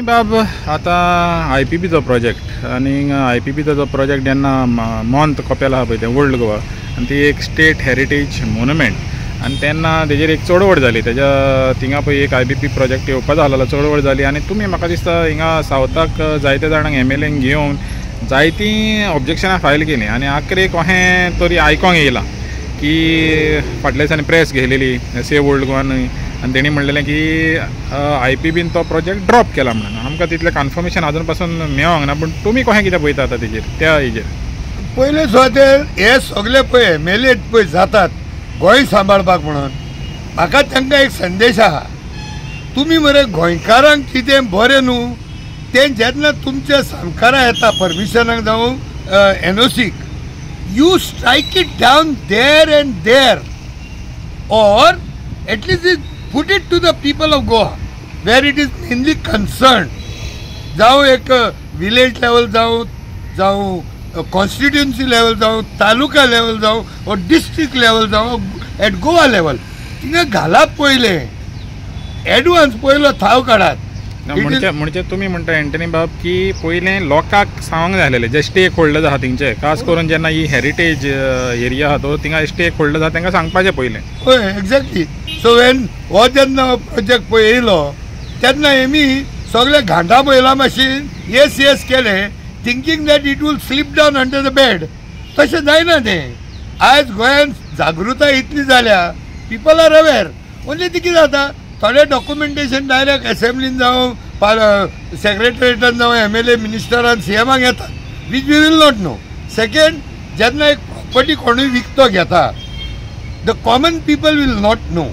बाब आता IPBचो प्रोजेक्ट आनी IPBचो जो प्रोजेक्ट जेन्ना मोंत कोपेल आहा पळय तें ओल्ड गोवा आनी ती एक स्टेट हेरिटेज मोन्युमेंट आनी तेन्ना तेजेर एक चडवड जाली तेज्या थिंगा पळय एक IPB प्रोजेक्ट येवपाचो आसलो चडवड जाली आनी तुमी म्हाका दिसता हिंगा सावथाक जायते जाणांक MLAंक घेवन जायतीं ऑब्जेक्शनां फायल केलीं आनी आखरेक अहें तरी आयकोंक येयलां की फाटल्या दिसांनी प्रेस घेयलेली सेव ओल्ड गोवानूय आनी तेणी म्हणलेलें की IPBन तो प्रोजेक्ट ड्रॉप केला म्हणून आमकां तितलें कन्फर्मेशन आजून पासून मेळोंक ना पूण तुमी कशें कितें पळयता आतां तेजेर त्या हेजेर पयले सुवातेर हे सगळे पळय मेलेट पळय जातात गोंय सांबाळपाक म्हणून म्हाका तांकां एक संदेश आहा तुमी मरे गोंयकारांक कितें बरें न्हू तें जेन्ना तुमच्या सरकारा येता परमिशनाक जावं NOCक you strike it down there and there or at least put it to the people of Goa where it is mainly concerned जावं एक विलेज लेवल जावं कॉन्स्टिट्युएन्सी लेवल जावं तालुका लेवल जावं और डिस्ट्रिक्ट लेवल जावं एट गोवा लेवल थिंगा घालाप पयले एडवान्स पयलो थाव काडात म्हणजे तुम्ही म्हणटा एंटनी बाब की पयलें लोकांक सांगूंक जाय आसलेलें जे स्टेक होल्डर्स आहा तेंचे खास करून जेन्ना ही हेरिटेज एरिया आहा तो थिंगा स्टेक होल्डर्स आहा तांकां सांगपाचें पयलें हय एक्झॅक्टली सो वेन हो जेन्ना प्रोजेक्ट पळय येयलो तेन्ना हेमी सगळे घांटा पयला मातशें येस केले thinking that it will sleep down under the bed तशें जायना तें आयज गोंयांत जागृताय इतली जाल्या पीपल आर अवेर ओन्ली ती कितें जाता थोडे डॉक्युमेंटेशन डायरेक्ट असेंब्लीन जावं सेक्रेटरिएटान जावं MLA मिनिस्टरान CMाक येतात which we will not know second जेन्ना एक प्रॉपर्टी कोणूय विकतो घेता the common people will not know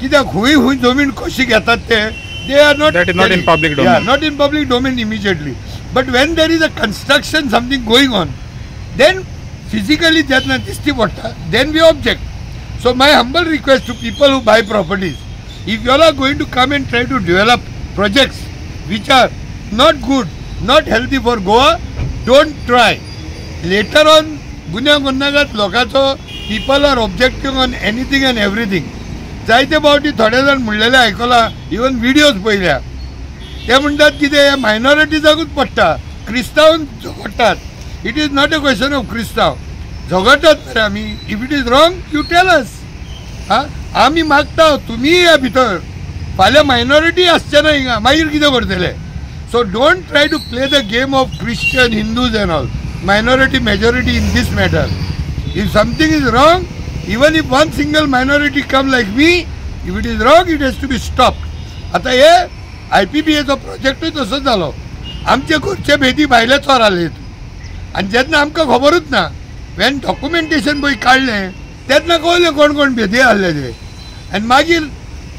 कित्याक खूंय जमीन कशी घेतात ते they are not in public domain not in public domain immediately but when there is a construction something going on then physically जेन्ना दिश्टी पडटा then we object so my humble request to people who buy properties if you all are going to come and try to develop projects which are not good, not healthy for Goa, don't try. Later on, गुन्यांगात लोकांचो people are objecting on anything and everything. जायते फावटी थोडे जाण म्हणलेले आयकलां even videos पळयल्या ते म्हणटात की ते मायनॉरिटीजाकूच पडटा क्रिस्तांव झगडटात it is not a question of क्रिस्तांव झगडटात मरे आमी if it is wrong you tell us आमी मागता तुमी या भितर फाल्यां मायनॉरिटी आसचे ना हिंगा मागीर कितें करतले so don't try to play the game of Christian Hindus and all minority majority in this matter if something is wrong even if one single minority come like me if it is wrong it has to be stopped आतां हे IPBचो प्रोजेक्टूय तसोच जालो आमचे घरचे भेदी भायले चोरालेत आनी जेन्ना आमकां खबरूच ना वेन डॉक्युमेंटेशन पळय काडलें तेन्ना कळलें कोण कोण भेदी आहले ते आनी मागीर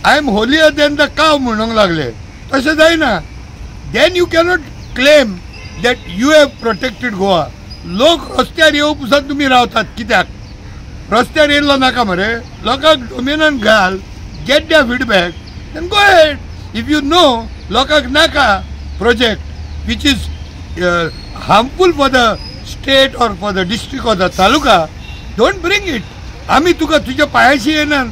I am holier than the cow म्हणूंक लागले तशें जायना then you cannot claim that you have protected Goa लोक रस्त्यार येवप पसून तुमी रावतात कित्याक रस्त्यार येयल्लो नाका मरे लोकांक डोमेनान घाल get the feedback then go ahead if you know लोकांक नाका project which is harmful for the state or for the district or the taluka don't bring it आमी तुका तुज्या पांयाशी येना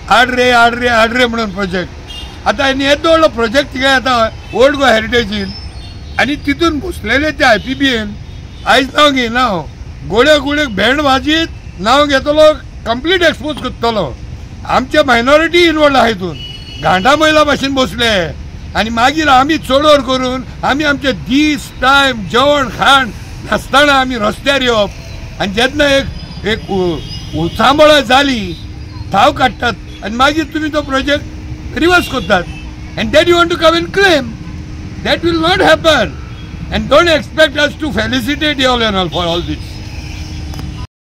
हाड रे म्हणून प्रोजेक्ट आतां आनी येदो व्हडलो प्रोजेक्ट थिंगा येता ओल्ड गोवा हेरिटेजीन आनी तितून घुसलेले ते IPBन आयज नांव घेयना हांव गोळ्याक भेंड भाजीत नांव घेतलो कंप्लीट एक्सपोज करतलो आमचे मायनॉरिटी इनवॉल्ड आहा हितून गांठा मैला भाशेन बसले आनी मागीर आमी चोडोर करून आमी आमचे दीस टायम जेवण खाण नासतना आमी रस्त्यार येवप आनी जेन्ना एक उचांबळ जाली थाव काडटात आनी मागीर तुमी तो प्रोजेक्ट रिवर्स करतात and that you want to come and claim that will not happen and don't expect us to felicitate you all and all for all this